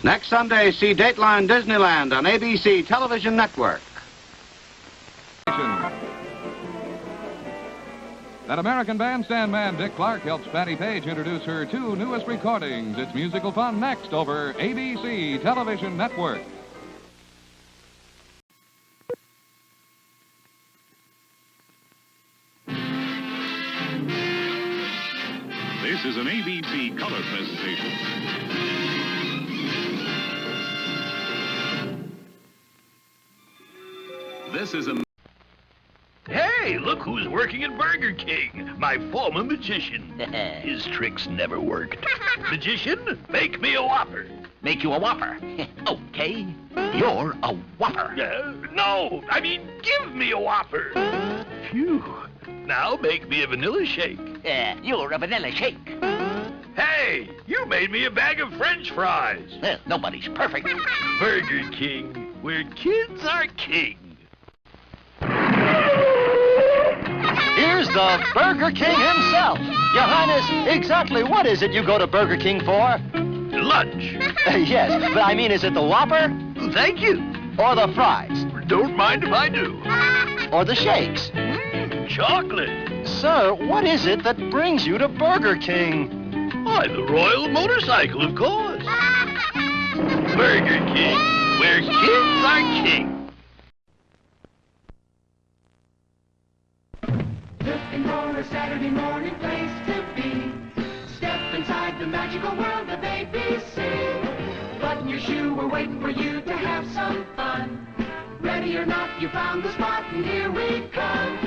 Next Sunday, see Dateline Disneyland on ABC Television Network. That American Bandstand man, Dick Clark, helps Patti Page introduce her two newest recordings. It's musical fun next over ABC Television Network. This is an ABC color presentation. This is a... Hey, look who's working at Burger King. My former magician. His tricks never worked. Magician, make me a Whopper. Make you a Whopper. Okay. You're a Whopper. No, I mean, give me a Whopper. Phew. Now make me a vanilla shake. You're a vanilla shake. Hey, you made me a bag of French fries. Nobody's perfect. Burger King, where kids are king. Here's the Burger King himself. Your Highness, exactly what is it you go to Burger King for? Lunch. Yes, but I mean, is it the Whopper? Thank you. Or the fries? Don't mind if I do. Or the shakes? Chocolate. Sir, what is it that brings you to Burger King? Why, the Royal Motorcycle, of course. Burger King, where kids are king. Looking for a Saturday morning place to be. Step inside the magical world of ABC. Button your shoe, we're waiting for you to have some fun. Ready or not, you found the spot, and here we come.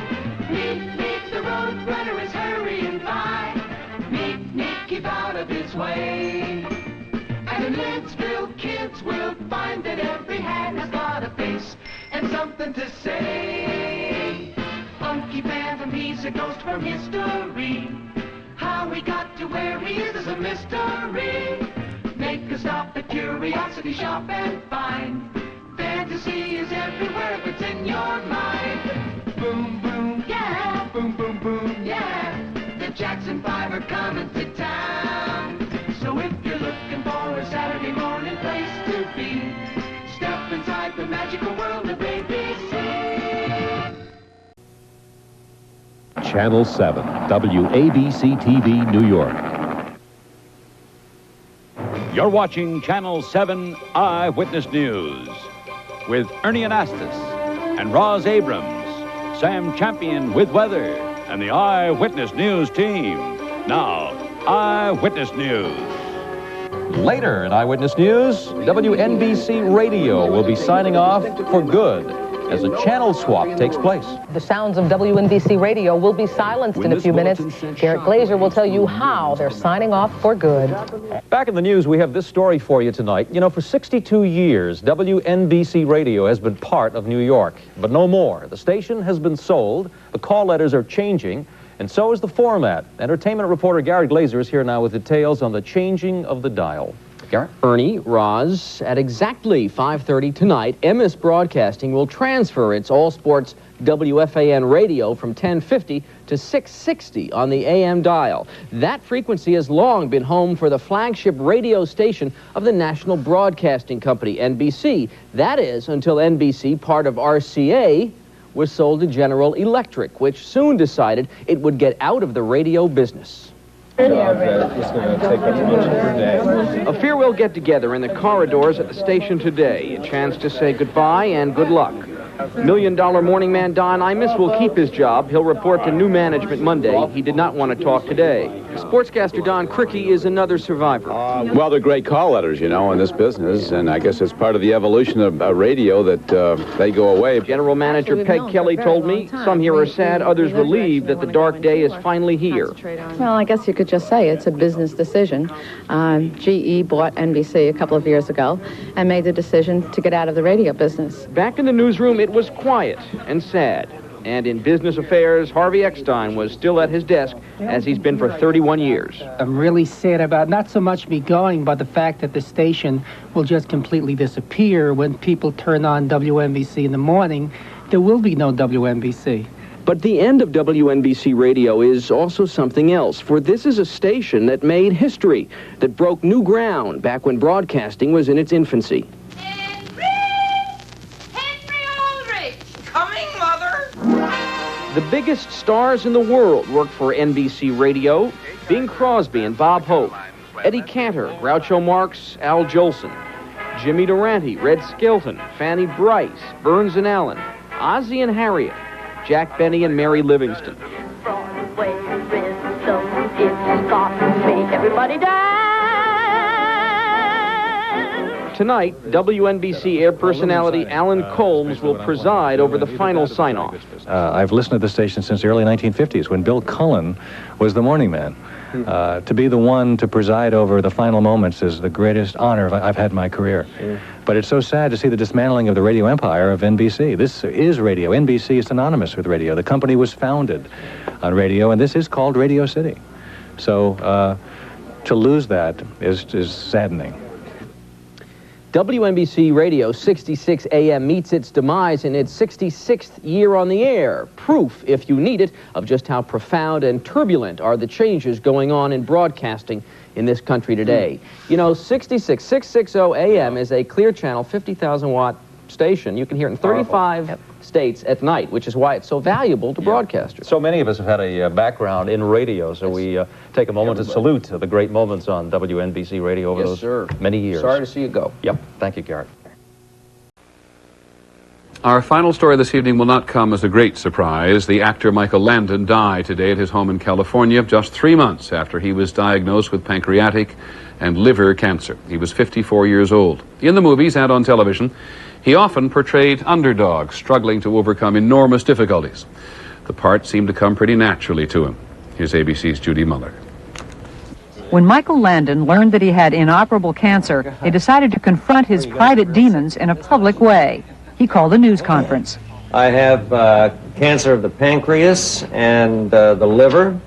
Meet, the road runner is hurrying by. Meet, keep out of his way. And in Lidsville, kids will find that every hand has got a face and something to say. Funky Phantom, he's a ghost from history. How he got to where he is a mystery. Make a stop at Curiosity Shop and find fantasy is everywhere if it's in your mind. Boom, boom, yeah. Boom, boom, boom, yeah. The Jackson 5 are coming to town. So if you're looking for a Saturday morning place to be, step inside the magical world of ABC. Channel 7, WABC-TV, New York. You're watching Channel 7 Eyewitness News with Ernie Anastas and Roz Abrams, Sam Champion with weather, and the Eyewitness News team. Now, Eyewitness News. Later in Eyewitness News, WNBC Radio will be signing off for good as a channel swap takes place. The sounds of WNBC Radio will be silenced in a few minutes. Garrett Glazer will tell you how they're signing off for good. Back in the news, we have this story for you tonight. You know, for 62 years, WNBC Radio has been part of New York, but no more. The station has been sold, the call letters are changing, and so is the format. Entertainment reporter Garrett Glazer is here now with details on the changing of the dial. Garrett? Ernie, Roz, at exactly 5:30 tonight, MS Broadcasting will transfer its all-sports WFAN radio from 1050 to 660 on the AM dial. That frequency has long been home for the flagship radio station of the National Broadcasting Company, NBC. That is, until NBC, part of RCA, was sold to General Electric, which soon decided it would get out of the radio business. It's going to take up much of your day. A farewell get-together in the corridors at the station today. A chance to say goodbye and good luck. $1 Million Morning Man Don Imus will keep his job. He'll report to new management Monday. He did not want to talk today. Sportscaster Don Criqui is another survivor. Well, they're great call letters, you know, in this business, and I guess it's part of the evolution of radio that they go away. General Manager Peg Kelly told me some here are sad, others relieved that the dark day is finally here. Well, I guess you could just say it's a business decision. GE bought NBC a couple of years ago and made the decision to get out of the radio business. Back in the newsroom, it was quiet and sad. And in business affairs, Harvey Eckstein was still at his desk, as he's been for 31 years. I'm really sad about not so much me going, but the fact that the station will just completely disappear when people turn on WNBC in the morning. There will be no WNBC. But the end of WNBC Radio is also something else, for this is a station that made history, that broke new ground back when broadcasting was in its infancy. The biggest stars in the world worked for NBC Radio: Bing Crosby and Bob Hope, Eddie Cantor, Groucho Marx, Al Jolson, Jimmy Durante, Red Skelton, Fanny Brice, Burns and Allen, Ozzie and Harriet, Jack Benny and Mary Livingston. Everybody dance. Tonight, WNBC air personality Alan Colmes will preside over the final sign-off. I've listened to the station since the early 1950s when Bill Cullen was the morning man. To be the one to preside over the final moments is the greatest honor I've had in my career. But it's so sad to see the dismantling of the radio empire of NBC. This is radio. NBC is synonymous with radio. The company was founded on radio, and this is called Radio City. So to lose that is saddening. WNBC Radio 66 AM meets its demise in its 66th year on the air. Proof, if you need it, of just how profound and turbulent are the changes going on in broadcasting in this country today. You know, 660 AM is a clear channel, 50,000-watt station. You can hear it in 35 states at night, which is why it's so valuable to broadcasters. So many of us have had a background in radio, so we take a moment to salute the great moments on WNBC Radio over those many years. Sorry to see you go. Yep. Thank you, Garrett. Our final story this evening will not come as a great surprise. The actor Michael Landon died today at his home in California, just 3 months after he was diagnosed with pancreatic and liver cancer. He was 54 years old. In the movies and on television, he often portrayed underdogs struggling to overcome enormous difficulties. The part seemed to come pretty naturally to him. Here's ABC's Judy Muller. When Michael Landon learned that he had inoperable cancer, he decided to confront his private demons in a public way. He called a news conference. I have cancer of the pancreas and the liver.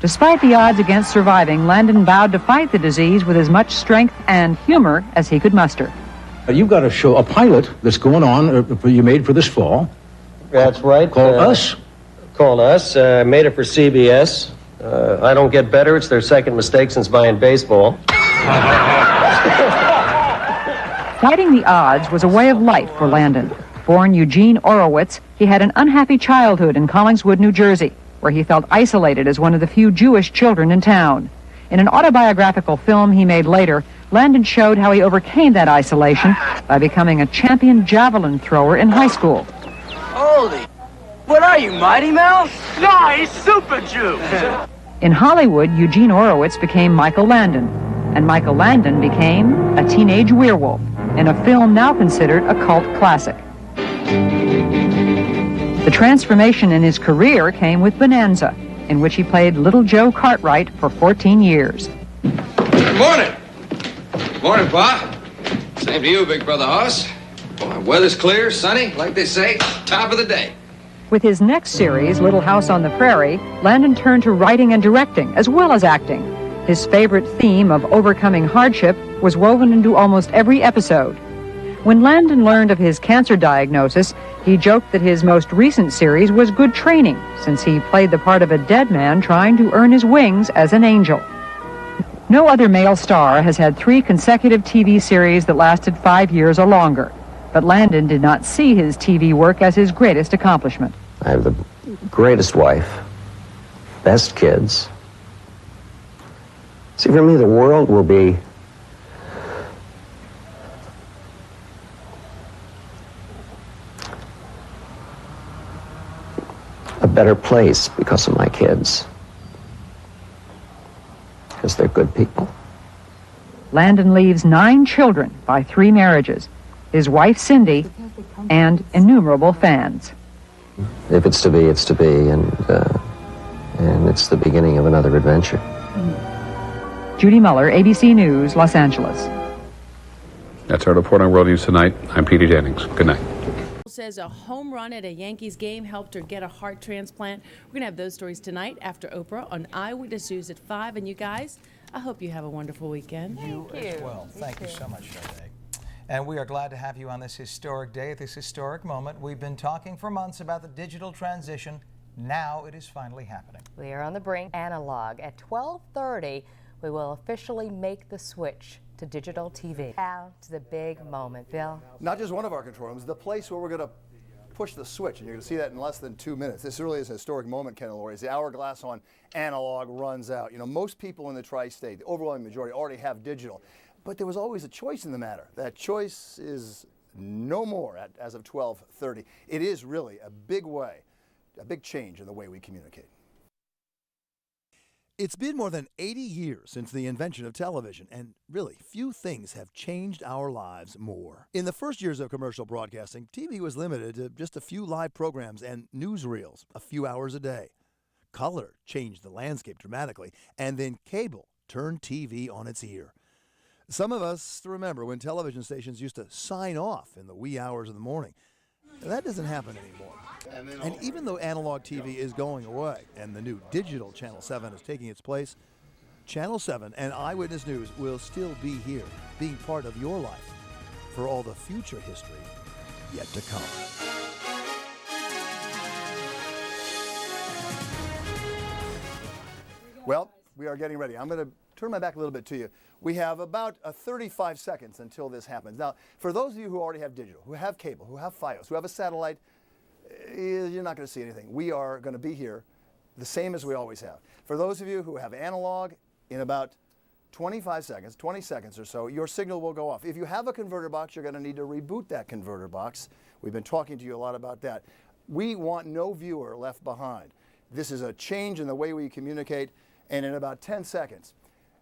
Despite the odds against surviving, Landon vowed to fight the disease with as much strength and humor as he could muster. You've got a show, a pilot that's going on, you made for this fall. That's right. Called Us? Called Us. Made it for CBS. I don't get better. It's their second mistake since buying baseball. Fighting the odds was a way of life for Landon. Born Eugene Orowitz, he had an unhappy childhood in Collingswood, New Jersey, where he felt isolated as one of the few Jewish children in town. In an autobiographical film he made later, Landon showed how he overcame that isolation by becoming a champion javelin thrower in high school. Holy, what are you, Mighty Mouse? Nice, Super Jew! In Hollywood, Eugene Orowitz became Michael Landon, and Michael Landon became a teenage werewolf in a film now considered a cult classic. The transformation in his career came with Bonanza, in which he played Little Joe Cartwright for 14 years. Good morning. Morning, Pa. Same to you, Big Brother Hoss. Boy, weather's clear, sunny, like they say, top of the day. With his next series, Little House on the Prairie, Landon turned to writing and directing, as well as acting. His favorite theme of overcoming hardship was woven into almost every episode. When Landon learned of his cancer diagnosis, he joked that his most recent series was good training, since he played the part of a dead man trying to earn his wings as an angel. No other male star has had 3 consecutive TV series that lasted 5 years or longer. But Landon did not see his TV work as his greatest accomplishment. I have the greatest wife, best kids. See, for me, the world will be a better place because of my kids. Because they're good people. Landon leaves 9 children by 3 marriages, his wife Cindy, and innumerable fans. If it's to be, it's to be, and it's the beginning of another adventure. Judy Muller, ABC News, Los Angeles. That's our report on World News Tonight. I'm Petey Jennings. Good night. Says a home run at a Yankees game helped her get a heart transplant. We're going to have those stories tonight after Oprah on Eyewitness News at 5. And you guys, I hope you have a wonderful weekend. You as well. Thank you so much, Sade. And we are glad to have you on this historic day, at this historic moment. We've been talking for months about the digital transition Now it is finally happening. We are on the brink. Analog. At 12:30, we will officially make the switch to digital TV. Now to the big moment, Bill. Not just one of our control rooms, the place where we're going to push the switch, and you're going to see that in less than 2 minutes. This really is a historic moment, Ken and Lori, as the hourglass on analog runs out. You know, most people in the tri-state, the overwhelming majority, already have digital, but there was always a choice in the matter. That choice is no more as of 12:30. It is really a big change in the way we communicate. It's been more than 80 years since the invention of television, and really, few things have changed our lives more. In the first years of commercial broadcasting, TV was limited to just a few live programs and newsreels, a few hours a day. Color changed the landscape dramatically, and then cable turned TV on its ear. Some of us remember when television stations used to sign off in the wee hours of the morning. That doesn't happen anymore. And even though analog TV is going away and the new digital Channel 7 is taking its place, Channel 7 and Eyewitness News will still be here, being part of your life for all the future history yet to come. Well, we are getting ready. I'm going to turn my back a little bit to you. We have about 35 seconds until this happens. Now, for those of you who already have digital, who have cable, who have Fios, who have a satellite, you're not going to see anything. We are going to be here the same as we always have. For those of you who have analog, in about 25 seconds, 20 seconds or so, your signal will go off. If you have a converter box, you're going to need to reboot that converter box. We've been talking to you a lot about that. We want no viewer left behind. This is a change in the way we communicate, and in about 10 seconds,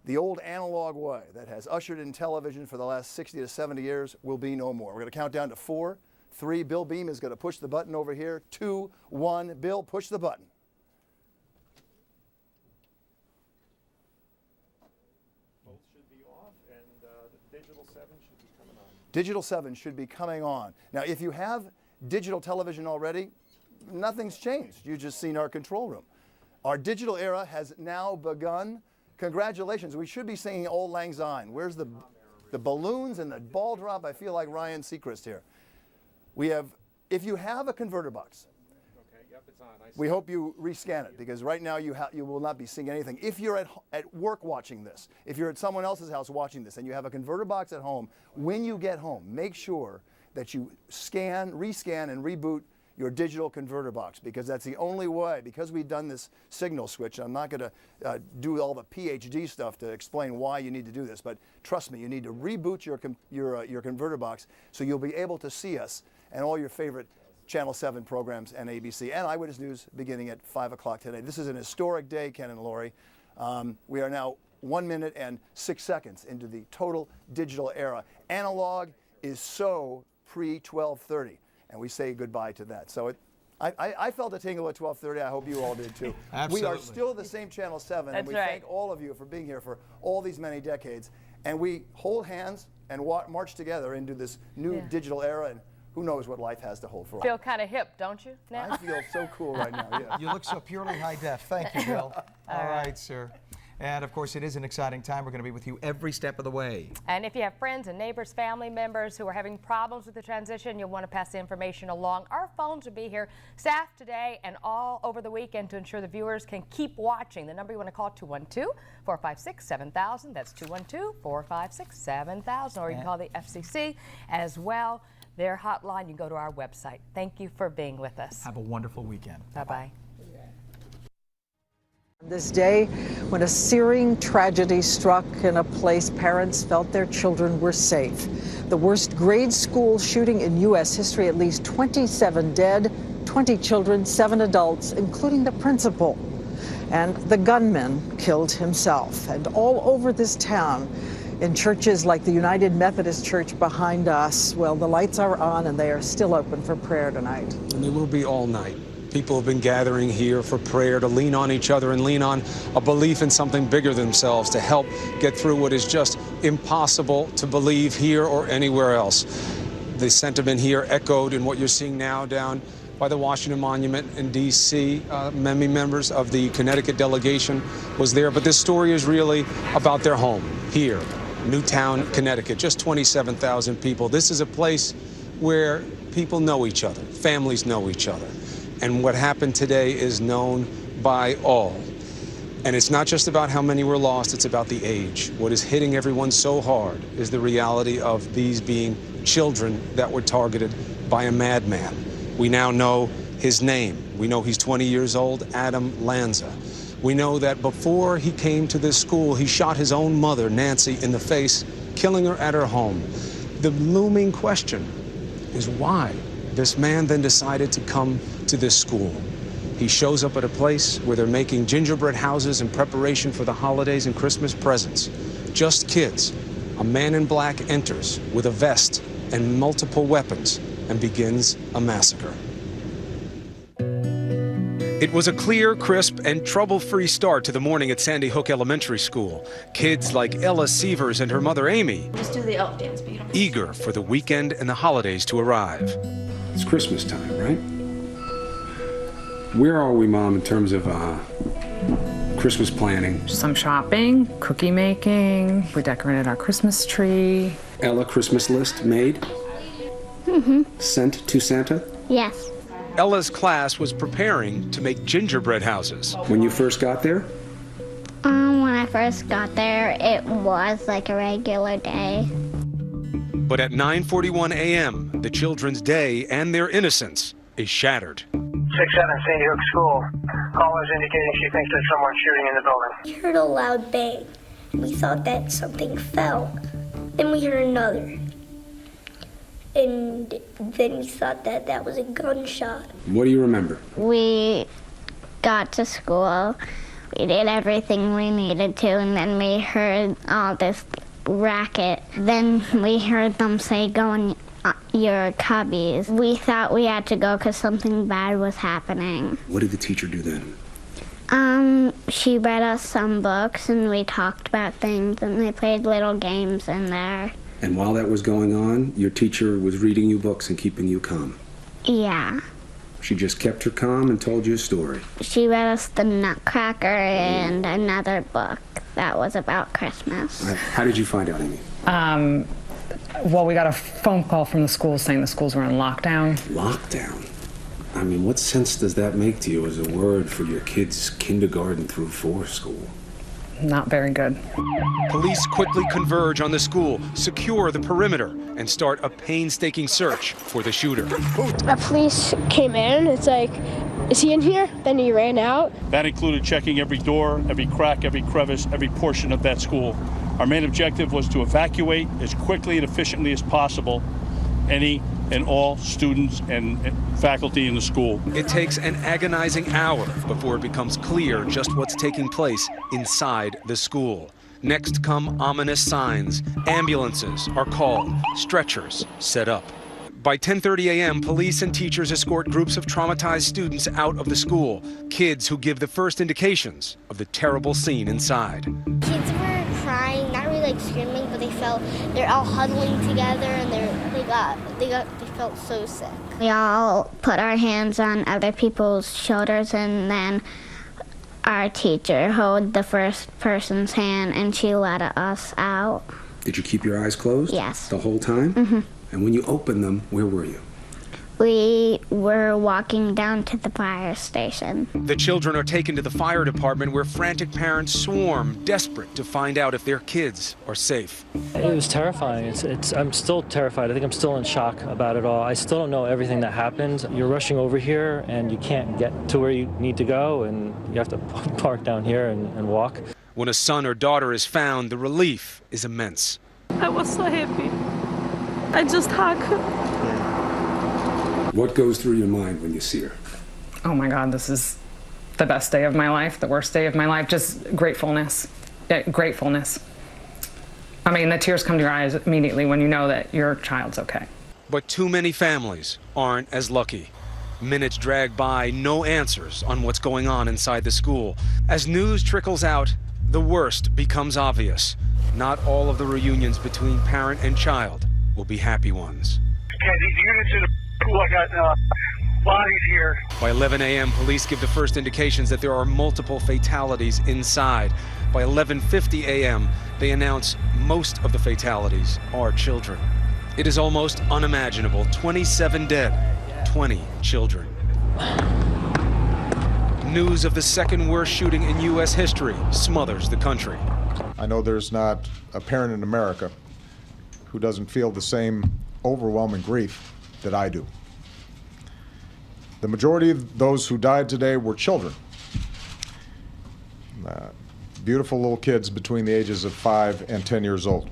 the old analog way that has ushered in television for the last 60 to 70 years will be no more. We're going to count down to 4, 3. Bill Beam is going to push the button over here. 2, 1. Bill, push the button. Both should be off, and the Digital 7 should be coming on. Digital 7 should be coming on. Now, if you have digital television already, nothing's changed. You've just seen our control room. Our digital era has now begun. Congratulations. We should be singing Auld Lang Syne. Where's the balloons and the ball drop? I feel like Ryan Seacrest here. We have, if you have a converter box, okay, yep, it's on. we hope you rescan it, because right now you will not be seeing anything. If you're at work watching this, if you're at someone else's house watching this, and you have a converter box at home, when you get home, make sure that you scan, rescan, and reboot your digital converter box, because that's the only way. Because we've done this signal switch, I'm not going to do all the PhD stuff to explain why you need to do this, but trust me, you need to reboot your converter box so you'll be able to see us and all your favorite Channel 7 programs and ABC and Eyewitness News beginning at 5 o'clock today. This is an historic day, Ken and Lori. We are now 1 minute and 6 seconds into the total digital era. Analog is so pre-12:30. And we say goodbye to that. So I felt a tingle at 12:30. I hope you all did too. Absolutely. We are still the same Channel 7. That's and we right. thank all of you for being here for all these many decades. And we hold hands and march together into this new digital era. And who knows what life has to hold for us. Feel kind of hip, don't you? Now? I feel so cool right now. Yeah. You look so purely high def. Thank you, Bill. All right, sir. And of course, it is an exciting time. We're going to be with you every step of the way. And if you have friends and neighbors, family members who are having problems with the transition, you'll want to pass the information along. Our phones will be here, staffed today and all over the weekend to ensure the viewers can keep watching. The number you want to call, 212-456-7000. That's 212-456-7000. Or you can call the FCC as well. Their hotline, you can go to our website. Thank you for being with us. Have a wonderful weekend. Bye-bye. This day, when a searing tragedy struck in a place parents felt their children were safe. The worst grade school shooting in U.S. history, at least 27 dead, 20 children, 7 adults, including the principal. And the gunman killed himself. And all over this town, in churches like the United Methodist Church behind us, well, the lights are on and they are still open for prayer tonight. And they will be all night. People have been gathering here for prayer, to lean on each other and lean on a belief in something bigger than themselves, to help get through what is just impossible to believe here or anywhere else. The sentiment here echoed in what you're seeing now down by the Washington Monument in D.C. Many members of the Connecticut delegation was there, but this story is really about their home here, Newtown, Connecticut, just 27,000 people. This is a place where people know each other, families know each other. And what happened today is known by all. And it's not just about how many were lost, it's about the age. What is hitting everyone so hard is the reality of these being children that were targeted by a madman. We now know his name. We know he's 20 years old, Adam Lanza. We know that before he came to this school, he shot his own mother, Nancy, in the face, killing her at her home. The looming question is why this man then decided to come to this school. He shows up at a place where they're making gingerbread houses in preparation for the holidays and Christmas presents. Just kids. A man in black enters with a vest and multiple weapons and begins a massacre. It was a clear, crisp, and trouble-free start to the morning at Sandy Hook Elementary School. Kids like Ella Sievers and her mother Amy, Just do the elf dance, but you don't... eager for the weekend and the holidays to arrive. It's Christmas time, right? Where are we, Mom, in terms of Christmas planning? Some shopping, cookie making. We decorated our Christmas tree. Ella, Christmas list made? Mm-hmm. Sent to Santa? Yes. Ella's class was preparing to make gingerbread houses. When you first got there? When I first got there, it was like a regular day. But at 9:41 a.m., the children's day and their innocence is shattered. 6-7 Sandy Hook School. Caller's indicating she thinks there's someone shooting in the building. We heard a loud bang. We thought that something fell. Then we heard another. And then we thought that that was a gunshot. What do you remember? We got to school. We did everything we needed to, and then we heard all this racket. Then we heard them say, "Go in your cubbies." We thought we had to go because something bad was happening. What did the teacher do then? She read us some books, and we talked about things, and they played little games in there. And while that was going on, your teacher was reading you books and keeping you calm. Yeah. She just kept her calm and told you a story. She read us The Nutcracker and another book that was about Christmas. How did you find out, Amy? Well, we got a phone call from the school saying the schools were in lockdown. Lockdown? I mean, what sense does that make to you as a word for your kids' kindergarten through 4 school? Not very good. Police quickly converge on the school, secure the perimeter, and start a painstaking search for the shooter. The police came in. It's like, is he in here? Then he ran out. That included checking every door, every crack, every crevice, every portion of that school. Our main objective was to evacuate as quickly and efficiently as possible any and all students and faculty in the school. It takes an agonizing hour before it becomes clear just what's taking place inside the school. Next come ominous signs. Ambulances are called, stretchers set up. By 10:30 a.m., police and teachers escort groups of traumatized students out of the school, kids who give the first indications of the terrible scene inside. Kids were crying, not really like screaming, but they're all huddling together, and they felt so sick. We all put our hands on other people's shoulders, and then our teacher held the first person's hand, and she let us out. Did you keep your eyes closed? Yes. The whole time? Mm-hmm. And when you opened them, where were you? We were walking down to the fire station. The children are taken to the fire department where frantic parents swarm, desperate to find out if their kids are safe. It was terrifying. I'm still terrified. I think I'm still in shock about it all. I still don't know everything that happened. You're rushing over here and you can't get to where you need to go, and you have to park down here and walk. When a son or daughter is found, the relief is immense. I was so happy. I just hugged her. What goes through your mind when you see her? Oh my God, this is the best day of my life, the worst day of my life. Just gratefulness. Gratefulness. I mean, the tears come to your eyes immediately when you know that your child's okay. But too many families aren't as lucky. Minutes drag by, no answers on what's going on inside the school. As news trickles out, the worst becomes obvious. Not all of the reunions between parent and child will be happy ones. Okay, these units in the school, I got bodies here. By 11 a.m., police give the first indications that there are multiple fatalities inside. By 11:50 a.m., they announce most of the fatalities are children. It is almost unimaginable. 27 dead, 20 children. news of the second worst shooting in U.S. history smothers the country. I know there's not a parent in America who doesn't feel the same overwhelming grief that I do. The majority of those who died today were children. Beautiful little kids between the ages of 5 and 10 years old.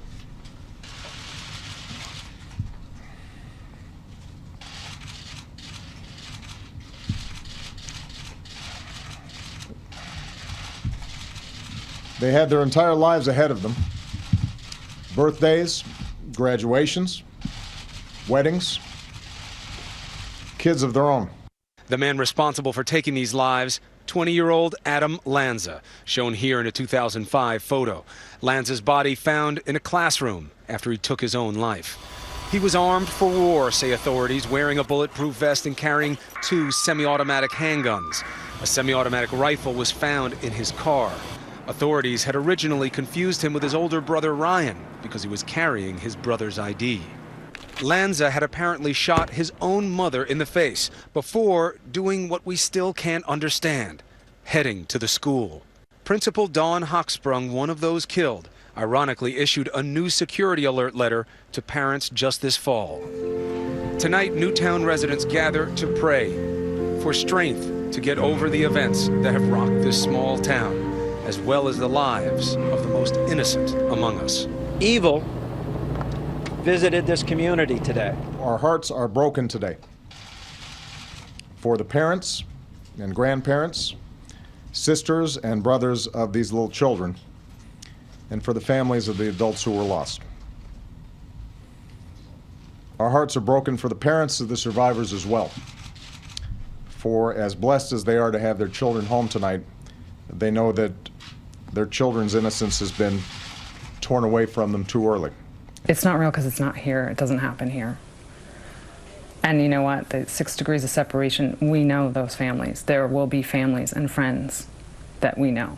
They had their entire lives ahead of them. Birthdays, graduations, weddings, kids of their own. The man responsible for taking these lives, 20-year-old Adam Lanza, shown here in a 2005 photo. Lanza's body found in a classroom after he took his own life. He was armed for war, say authorities, wearing a bulletproof vest and carrying 2 semi-automatic handguns. A semi-automatic rifle was found in his car. Authorities had originally confused him with his older brother Ryan because he was carrying his brother's ID. Lanza had apparently shot his own mother in the face before doing what we still can't understand, heading to the school. Principal Dawn Hochsprung, one of those killed, ironically issued a new security alert letter to parents just this fall. Tonight, Newtown residents gather to pray for strength to get over the events that have rocked this small town, as well as the lives of the most innocent among us. Evil visited this community today. Our hearts are broken today for the parents and grandparents, sisters and brothers of these little children, and for the families of the adults who were lost. Our hearts are broken for the parents of the survivors as well. For as blessed as they are to have their children home tonight, they know that their children's innocence has been torn away from them too early. It's not real because it's not here. It doesn't happen here. And you know what? The 6 degrees of separation, we know those families. There will be families and friends that we know.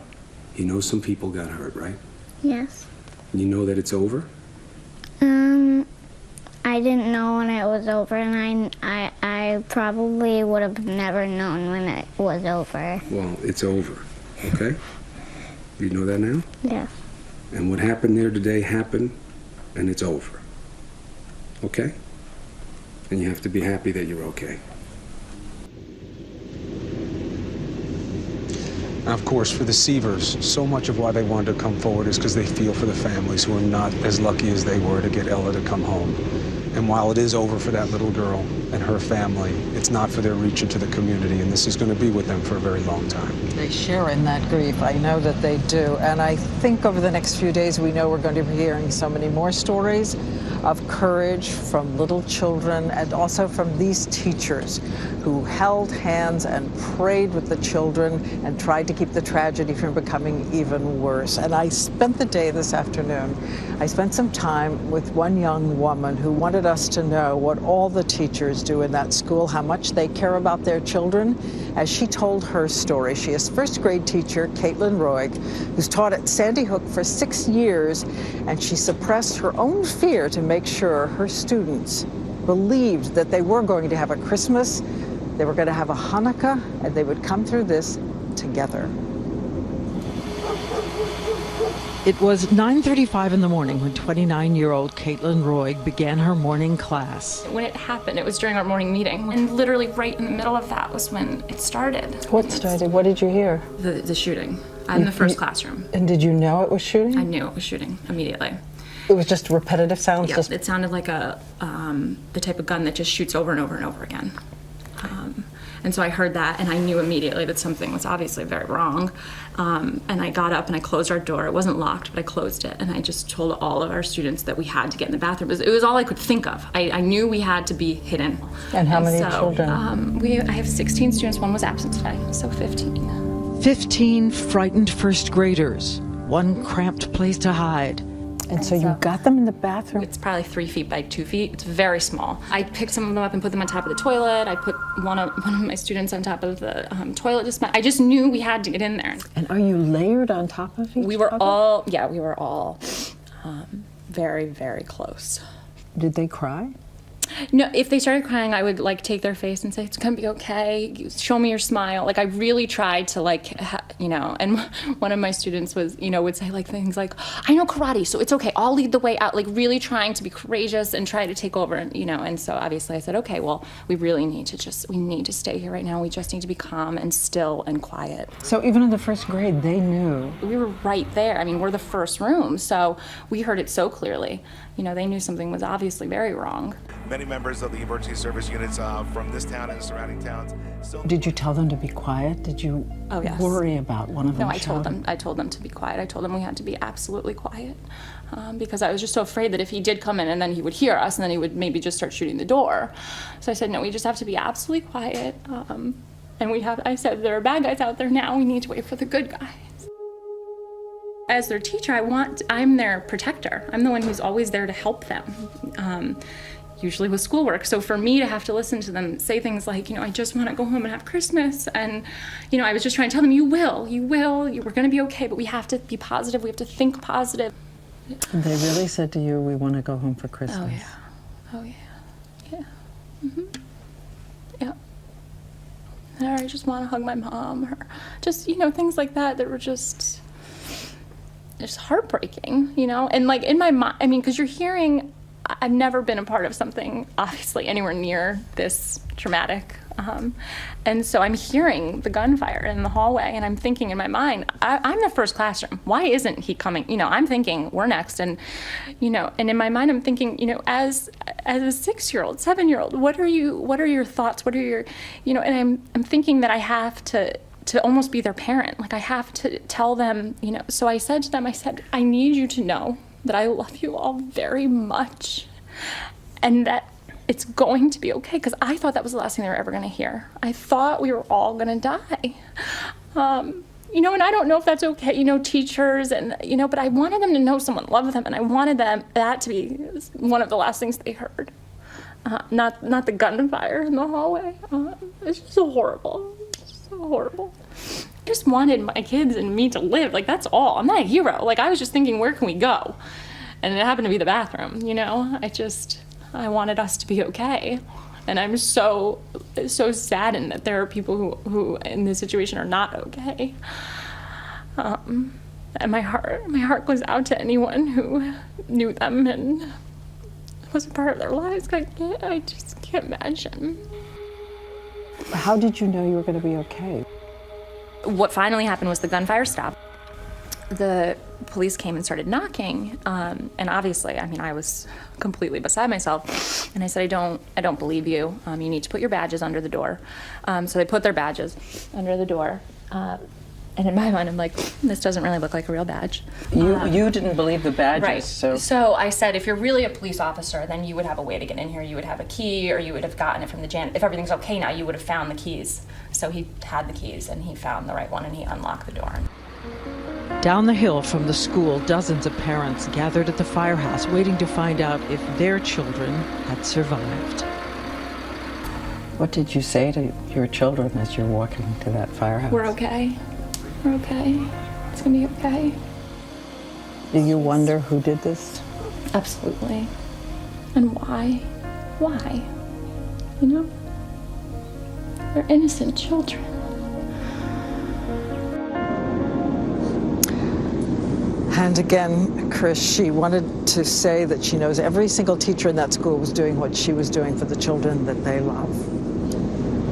You know some people got hurt, right? Yes. You know that it's over? I didn't know when it was over, and I probably would have never known when it was over. Well, it's over, okay? You know that now? Yeah. And what happened there today happened, and it's over. Okay? And you have to be happy that you're okay. And of course, for the Sievers, so much of why they wanted to come forward is because they feel for the families who are not as lucky as they were to get Ella to come home. And while it is over for that little girl and her family, it's not for their reach into the community, and this is going to be with them for a very long time. They share in that grief. I know that they do. And I think over the next few days, we know we're going to be hearing so many more stories of courage from little children and also from these teachers who held hands and prayed with the children and tried to keep the tragedy from becoming even worse. And I spent the day this afternoon, I spent some time with one young woman who wanted us to know what all the teachers do in that school, how much they care about their children, as she told her story. She is first grade teacher Caitlin Roig, who's taught at Sandy Hook for 6 years, and she suppressed her own fear to make sure her students believed that they were going to have a Christmas, they were going to have a Hanukkah, and they would come through this together. It was 9:35 in the morning when 29-year-old Caitlin Roig began her morning class. When it happened, it was during our morning meeting, and literally right in the middle of that was when it started. What started? What did you hear? The shooting. I'm in the first classroom. And did you know it was shooting? I knew it was shooting immediately. It was just repetitive sounds? Yeah, it sounded like the type of gun that just shoots over and over and over again. And so I heard that, and I knew immediately that something was obviously very wrong. And I got up and I closed our door. It wasn't locked, but I closed it. And I just told all of our students that we had to get in the bathroom. It was all I could think of. I knew we had to be hidden. And how many children? I have 16 students. One was absent today, so 15. 15 frightened first graders. One cramped place to hide. And so you got them in the bathroom? It's probably 3 feet by 2 feet. It's very small. I picked some of them up and put them on top of the toilet. I put one of my students on top of the toilet dispenser. I just knew we had to get in there. And are you layered on top of each other? We were all very, very close. Did they cry? No, if they started crying, I would like take their face and say, it's gonna be okay, show me your smile. Like I really tried to like, and one of my students was, would say like things like, I know karate, so it's okay, I'll lead the way out. Like really trying to be courageous and try to take over, and so obviously I said, okay, well, we really need to stay here right now. We just need to be calm and still and quiet. So even in the first grade, they knew. We were right there. I mean, we're the first room, so we heard it so clearly. They knew something was obviously very wrong. Many members of the emergency service units from this town and the surrounding towns. Did you tell them to be quiet? Did you worry about one of them? No, I told them to be quiet. I told them we had to be absolutely quiet because I was just so afraid that if he did come in and then he would hear us and then he would maybe just start shooting the door. So I said, no, we just have to be absolutely quiet. And I said, there are bad guys out there now. We need to wait for the good guys. As their teacher, I'm their protector. I'm the one who's always there to help them, usually with schoolwork. So for me to have to listen to them say things like, I just want to go home and have Christmas. And, I was just trying to tell them, you will, we're going to be okay, but we have to be positive. We have to think positive. They really said to you, we want to go home for Christmas. Oh, yeah. Yeah. Mm-hmm. Yeah. Or I just want to hug my mom, or just, things like that were just heartbreaking, and like in my mind, because you're hearing, I've never been a part of something obviously anywhere near this traumatic, and so I'm hearing the gunfire in the hallway, and I'm thinking in my mind, I'm the first classroom. Why isn't he coming? I'm thinking we're next, and and in my mind I'm thinking, as a 6-year-old, 7-year-old, what are your thoughts? What are your, and I'm thinking that I have to almost be their parent. Like I have to tell them, so I said to them, I need you to know that I love you all very much and that it's going to be okay, because I thought that was the last thing they were ever going to hear. I thought we were all going to die. And I don't know if that's okay, teachers and, but I wanted them to know someone loved them, and I wanted that to be one of the last things they heard. Not the gunfire in the hallway. It's just so horrible. Horrible. I just wanted my kids and me to live. Like, that's all. I'm not a hero. Like, I was just thinking, where can we go? And it happened to be the bathroom, I wanted us to be okay. And I'm so saddened that there are people who in this situation are not okay. And my heart goes out to anyone who knew them and was a part of their lives. I just can't imagine. How did you know you were going to be okay? What finally happened was the gunfire stopped. The police came and started knocking, and obviously, I was completely beside myself. And I said, I don't believe you. You need to put your badges under the door. So they put their badges under the door. And in my mind, I'm like, this doesn't really look like a real badge. You didn't believe the badges, right. so... So I said, if you're really a police officer, then you would have a way to get in here. You would have a key, or you would have gotten it from the janitor. If everything's okay now, you would have found the keys. So he had the keys, and he found the right one, and he unlocked the door. Down the hill from the school, dozens of parents gathered at the firehouse, waiting to find out if their children had survived. What did you say to your children as you're walking to that firehouse? We're okay. We're okay. It's gonna be okay. Do you wonder who did this? Absolutely. And why? Why? They're innocent children. And again, Chris, she wanted to say that she knows every single teacher in that school was doing what she was doing for the children that they love.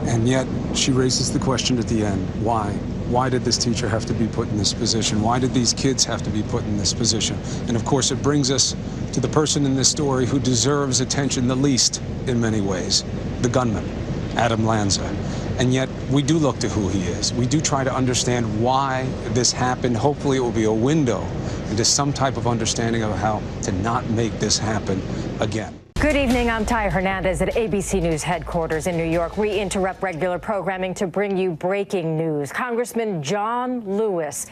And yet, she raises the question at the end, why? Why did this teacher have to be put in this position? Why did these kids have to be put in this position? And of course, it brings us to the person in this story who deserves attention the least in many ways, the gunman, Adam Lanza. And yet, we do look to who he is. We do try to understand why this happened. Hopefully, it will be a window into some type of understanding of how to not make this happen again. Good evening. I'm Ty Hernandez at ABC News headquarters in New York. We interrupt regular programming to bring you breaking news. Congressman John Lewis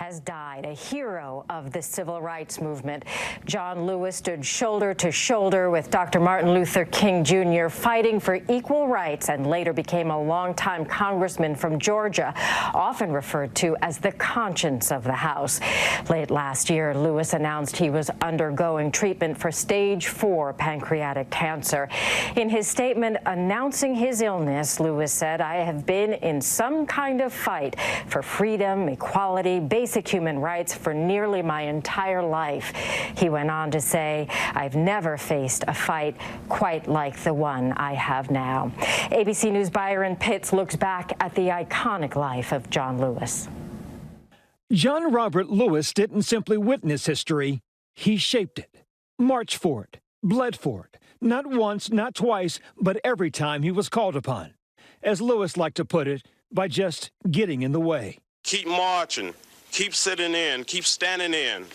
has died, a hero of the civil rights movement. John Lewis stood shoulder to shoulder with Dr. Martin Luther King Jr., fighting for equal rights, and later became a longtime congressman from Georgia, often referred to as the conscience of the House. Late last year, Lewis announced he was undergoing treatment for stage 4 pancreatic cancer. In his statement announcing his illness, Lewis said, "I have been in some kind of fight for freedom, equality, basic human rights for nearly my entire life." He went on to say, "I've never faced a fight quite like the one I have now." ABC News' Byron Pitts looks back at the iconic life of John Lewis. John Robert Lewis didn't simply witness history, he shaped it, marched for it, bled for it, not once, not twice, but every time he was called upon. As Lewis liked to put it, by just getting in the way. Keep marching, keep sitting in, keep standing in,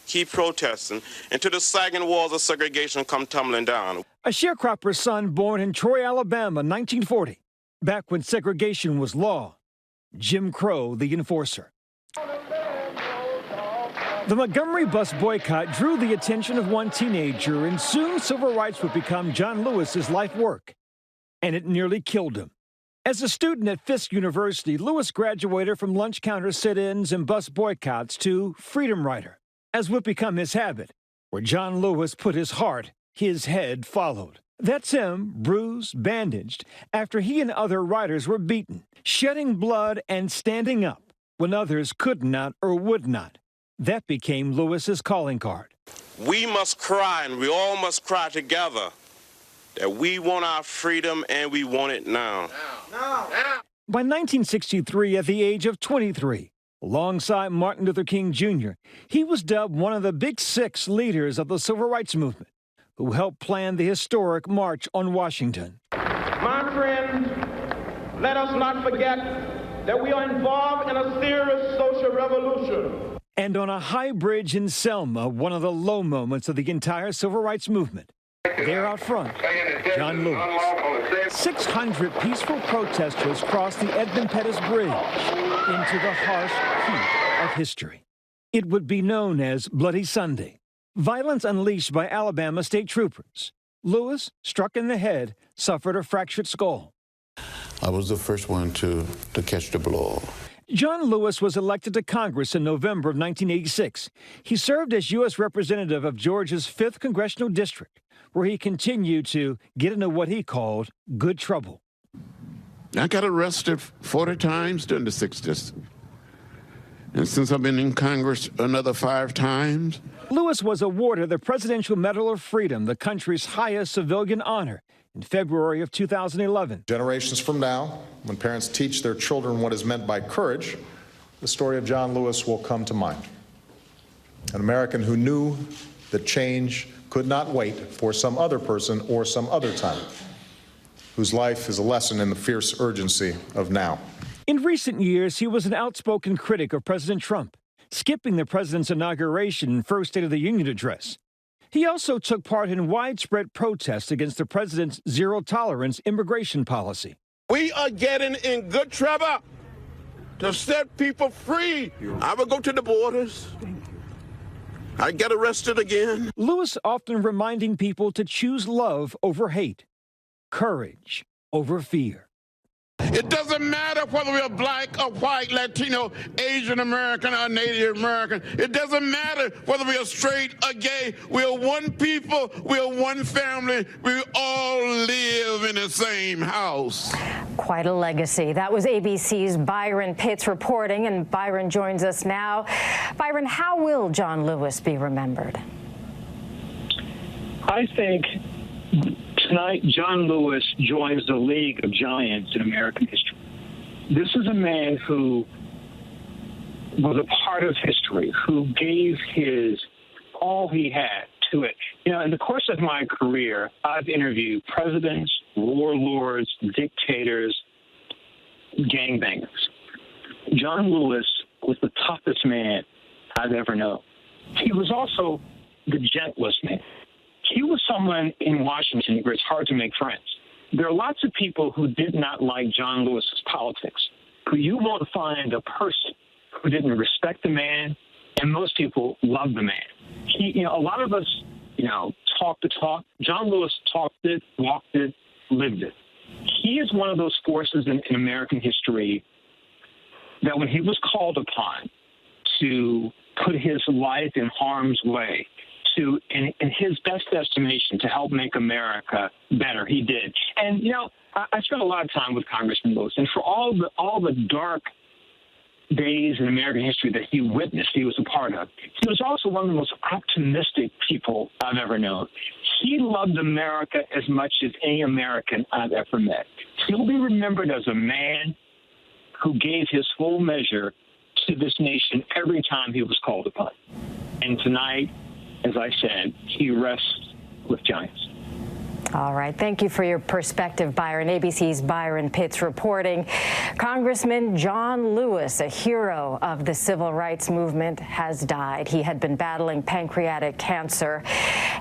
keep protesting until the sagging walls of segregation come tumbling down. A sharecropper's son born in Troy, Alabama, 1940, back when segregation was law. Jim Crow, the enforcer. The Montgomery bus boycott drew the attention of one teenager, and soon civil rights would become John Lewis's life work. And it nearly killed him. As a student at Fisk University, Lewis graduated from lunch counter sit-ins and bus boycotts to freedom writer, as would become his habit. Where John Lewis put his heart, his head followed. That's him, bruised, bandaged, after he and other writers were beaten, shedding blood and standing up when others could not or would not. That became Lewis's calling card. We must cry, and we all must cry together, that we want our freedom and we want it now. By 1963, at the age of 23, alongside Martin Luther King Jr., he was dubbed one of the Big Six leaders of the civil rights movement, who helped plan the historic March on Washington. My friends, let us not forget that we are involved in a serious social revolution. And on a high bridge in Selma, one of the low moments of the entire civil rights movement, there out front, John Lewis. 600 peaceful protesters crossed the Edmund Pettus Bridge into the harsh heat of history. It would be known as Bloody Sunday. Violence unleashed by Alabama state troopers. Lewis, struck in the head, suffered a fractured skull. I was the first one to catch the blow. John Lewis was elected to Congress in November of 1986. He served as U.S. Representative of Georgia's 5th Congressional District, where he continued to get into what he called good trouble. I got arrested 40 times during the 6th District. And since I've been in Congress another 5 times. Lewis was awarded the Presidential Medal of Freedom, the country's highest civilian honor, in February of 2011. Generations from now, when parents teach their children what is meant by courage, the story of John Lewis will come to mind. An American who knew that change could not wait for some other person or some other time, whose life is a lesson in the fierce urgency of now. In recent years, he was an outspoken critic of President Trump, skipping the president's inauguration and first State of the Union address. He also took part in widespread protests against the president's zero-tolerance immigration policy. We are getting in good trouble to set people free. I will go to the borders. I get arrested again. Lewis often reminding people to choose love over hate, courage over fear. It doesn't matter whether we're black or white, Latino, Asian American, or Native American. It doesn't matter whether we are straight or gay. We are one people. We are one family. We all live in the same house. Quite a legacy. That was ABC's Byron Pitts reporting, and Byron joins us now. Byron, how will John Lewis be remembered? I think tonight, John Lewis joins the League of Giants in American history. This is a man who was a part of history, who gave all he had to it. You know, in the course of my career, I've interviewed presidents, warlords, dictators, gangbangers. John Lewis was the toughest man I've ever known. He was also the gentlest man. He was someone in Washington where it's hard to make friends. There are lots of people who did not like John Lewis's politics, but you won't find a person who who didn't respect the man, and most people loved the man. A lot of us, talk the talk. John Lewis talked it, walked it, lived it. He is one of those forces in American history that when he was called upon to put his life in harm's way, in his best estimation, to help make America better, he did. And, I spent a lot of time with Congressman Lewis, and for all the dark days in American history that he witnessed, he was a part of, he was also one of the most optimistic people I've ever known. He loved America as much as any American I've ever met. He'll be remembered as a man who gave his full measure to this nation every time he was called upon. And tonight, as I said, he rests with giants. All right. Thank you for your perspective, Byron. ABC's Byron Pitts reporting. Congressman John Lewis, a hero of the civil rights movement, has died. He had been battling pancreatic cancer,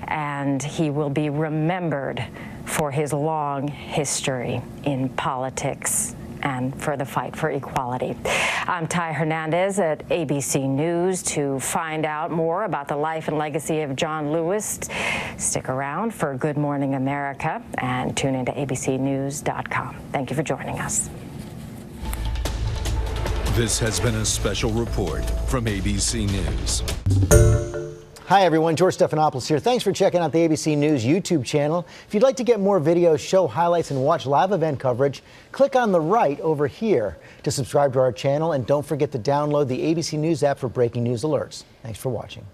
and he will be remembered for his long history in politics and for the fight for equality. I'm Ty Hernandez at ABC News. To find out more about the life and legacy of John Lewis, stick around for Good Morning America and tune into abcnews.com. Thank you for joining us. This has been a special report from ABC News. Hi, everyone. George Stephanopoulos here. Thanks for checking out the ABC News YouTube channel. If you'd like to get more videos, show highlights, and watch live event coverage, click on the right over here to subscribe to our channel. And don't forget to download the ABC News app for breaking news alerts. Thanks for watching.